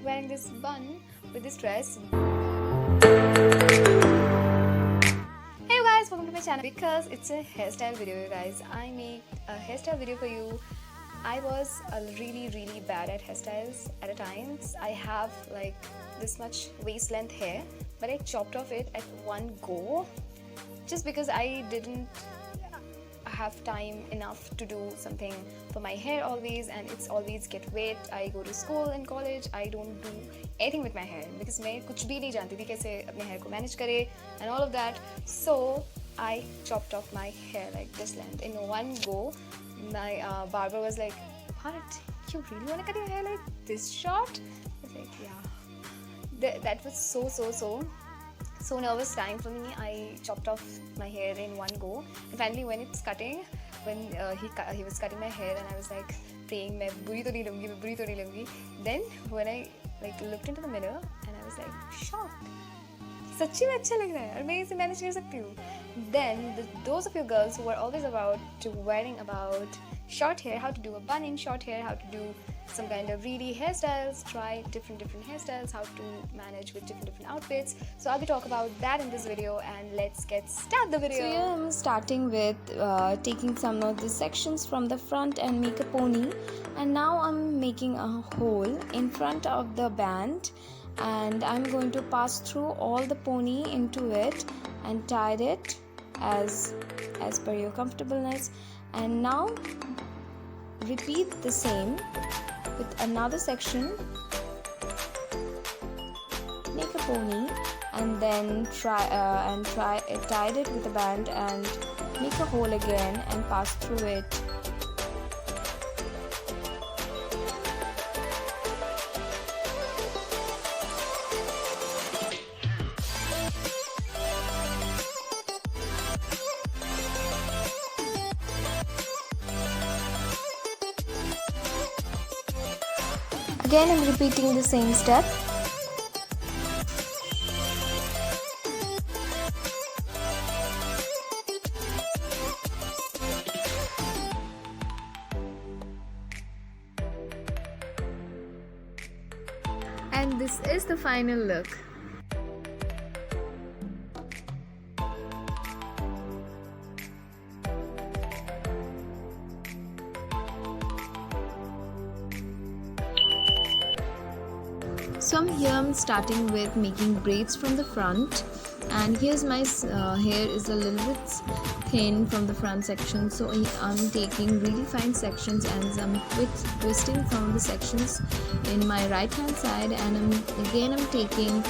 wearing this bun with this dress. Hey you guys, welcome to my channel. Because it's a hairstyle video, you guys, I made a hairstyle video for you. I was really bad at hairstyles at a time. I have like this much waist length hair, but I chopped off it at one go just because I didn't have time enough to do something for my hair always, and it's always get wet. I go to school and college, I don't do anything with my hair because मैं कुछ भी नहीं जानती थी कैसे अपने hair को manage करे and all of that. So I chopped off my hair like this length in one go. My barber was like, "What? You really want to cut your hair like this short?" I was like, "Yeah." That was so nervous time for me. I chopped off my hair in one go, and finally when it's cutting, when he was cutting my hair, and I was like praying मैं बुरी तो नहीं लूँगी. Then when I like looked into the mirror and I was like shocked. सच्ची में अच्छा लग रहा है और मैं इसे मैनेज कर सकती हूँ. Then those of you girls who are always worrying about short hair, how to do a bun in short hair, how to do some kind of really hairstyles, try different hairstyles, how to manage with different outfits. So I'll be talking about that in this video, and let's get started the video. So here I'm starting with taking some of the sections from the front and make a pony, and now I'm making a hole in front of the band, and I'm going to pass through all the pony into it and tie it as per your comfortableness. And now repeat the same with another section. Make a pony and then tied it with a band and make a hole again and pass through it. Again, I'm repeating the same step. And this is the final look. So I'm starting with making braids from the front, and here's my hair is a little bit thin from the front section, so I'm taking really fine sections and I'm twisting some of the sections in my right hand side, and I'm taking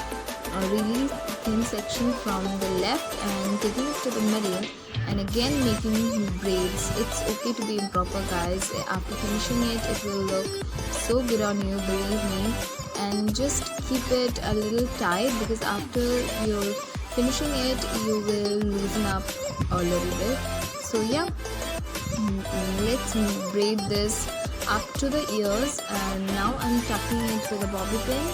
a really thin section from the left and taking it to the middle and again making braids. It's okay to be improper, guys. After finishing it will look so good on you, believe me. And just keep it a little tight because after you're finishing it you will loosen up a little bit. So yeah, let's braid this up to the ears, and now I'm tucking it with a bobby pin.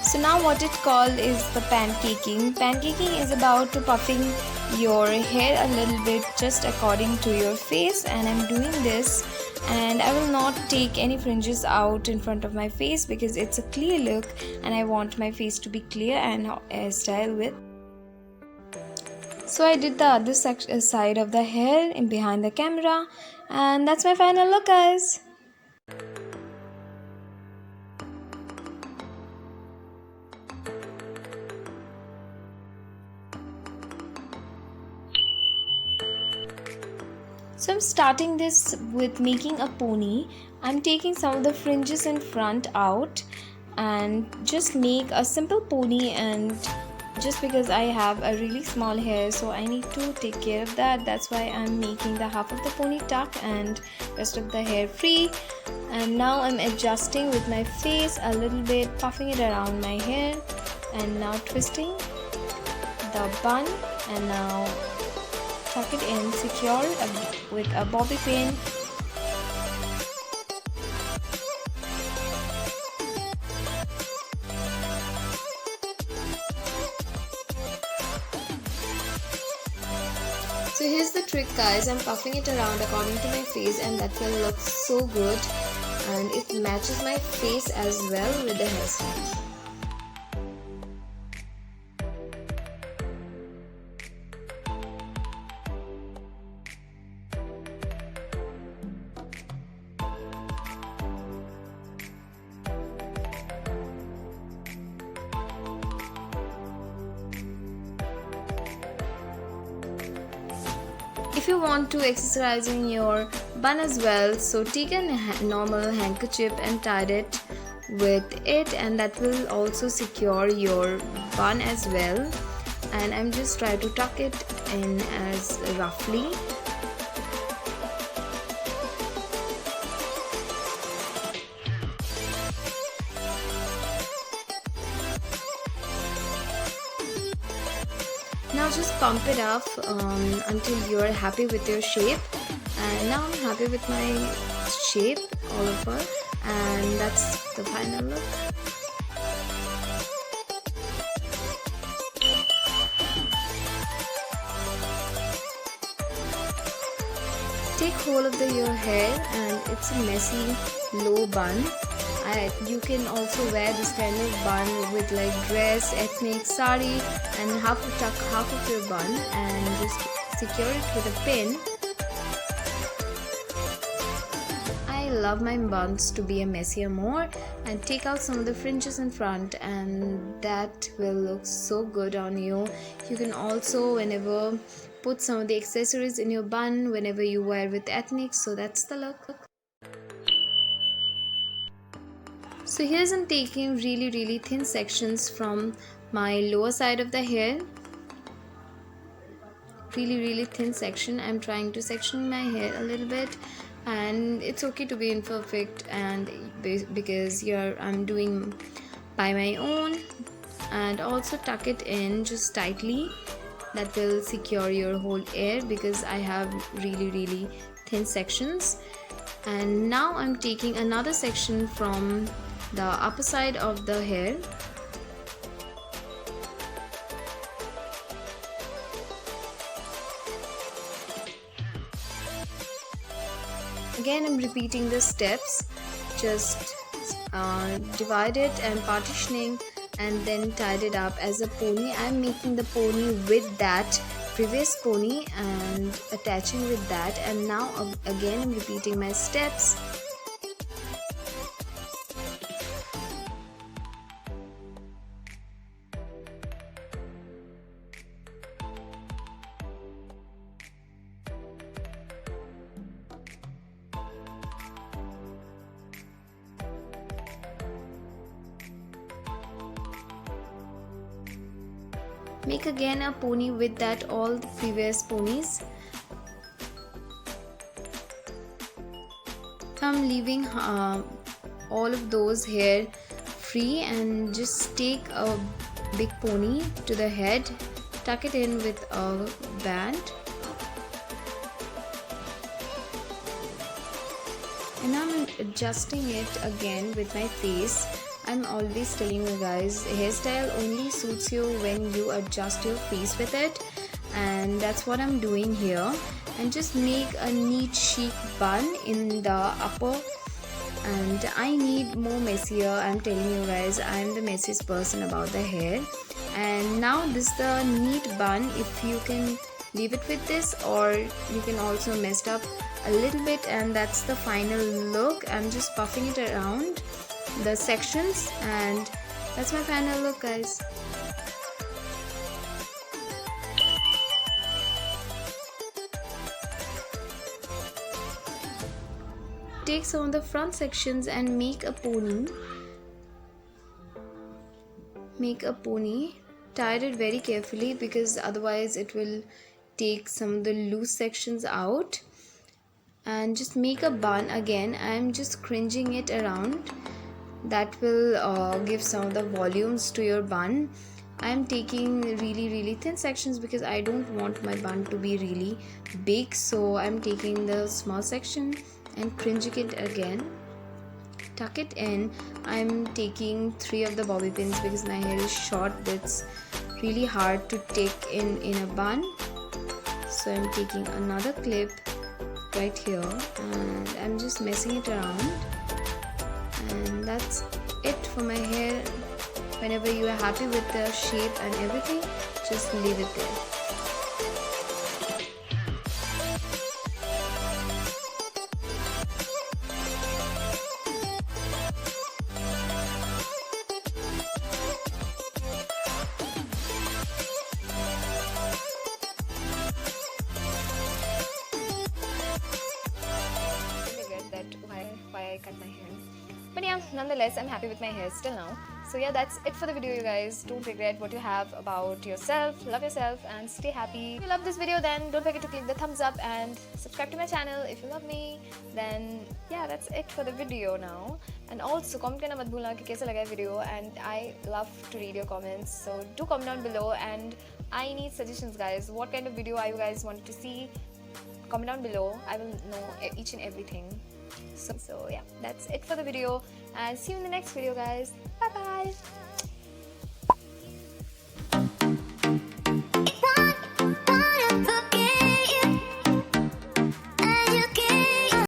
So now what it called is the pancaking. Pancaking is about to puffing your hair a little bit just according to your face, and I'm doing this, and I will not take any fringes out in front of my face because it's a clear look and I want my face to be clear and hairstyle with. So I did the other side of the hair in behind the camera, and that's my final look, guys. So I'm starting this with making a pony. I'm taking some of the fringes in front out and just make a simple pony, and just because I have a really small hair, so I need to take care of that. That's why I'm making the half of the pony tuck and rest of the hair free. And now I'm adjusting with my face a little bit, puffing it around my hair, and now twisting the bun, and now tuck it in, secure with a bobby pin. So here's the trick guys, I'm puffing it around according to my face and that will look so good and it matches my face as well with the hairstyle. If you want to exercise in your bun as well, so take a normal handkerchief and tie it with it and that will also secure your bun as well. And I'm just trying to tuck it in as roughly. Now just pump it up until you are happy with your shape. And now I'm happy with my shape all over and that's the final look. Take hold of your hair and it's a messy low bun. You can also wear this kind of bun with like dress, ethnic, sari and tuck half of your bun and just secure it with a pin. I love my buns to be a messier more and take out some of the fringes in front and that will look so good on you. You can also whenever put some of the accessories in your bun whenever you wear with ethnic, so that's the look. So here's I'm taking really thin sections from my lower side of the hair. Really thin section. I'm trying to section my hair a little bit and it's okay to be imperfect and because I'm doing by my own. And also tuck it in just tightly. That will secure your whole hair because I have really thin sections. And now I'm taking another section from the upper side of the hair. Again I'm repeating the steps, just divide it and partitioning and then tied it up as a pony. I'm making the pony with that previous pony and attaching with that, and now again I'm repeating my steps. Make again a pony with that all the previous ponies. I'm leaving all of those hair free and just take a big pony to the head, tuck it in with a band. And now I'm adjusting it again with my face. I'm always telling you guys, hairstyle only suits you when you adjust your face with it, and that's what I'm doing here. And just make a neat chic bun in the upper, and I need more messier. I'm telling you guys, I'm the messiest person about the hair. And now this is the neat bun. If you can leave it with this, or you can also mess up a little bit, and that's the final look. I'm just puffing it around the sections and that's my final look, guys. Take some of the front sections and make a pony. Tie it very carefully because otherwise it will take some of the loose sections out. And just make a bun again. I'm just cringing it around. That will give some of the volumes to your bun. I'm taking really thin sections because I don't want my bun to be really big, so I'm taking the small section and cringing it again. Tuck it in. I'm taking 3 of the bobby pins because my hair is short. That's really hard to take in a bun. So I'm taking another clip right here and I'm just messing it around, and that's it for my hair. Whenever you are happy with the shape and everything, just leave it there. Why I cut my hair. But yeah, nonetheless, I'm happy with my hair still now. So yeah, that's it for the video, you guys. Don't regret what you have about yourself. Love yourself and stay happy. If you love this video, then don't forget to click the thumbs up and subscribe to my channel. If you love me, then yeah, that's it for the video now. And also comment करना मत भूलना कि कैसा लगा video, and I love to read your comments. So do comment down below, and I need suggestions, guys. What kind of video are you guys wanted to see? Comment down below. I will know each and everything. So yeah, that's it for the video, and see you in the next video, guys. Bye bye.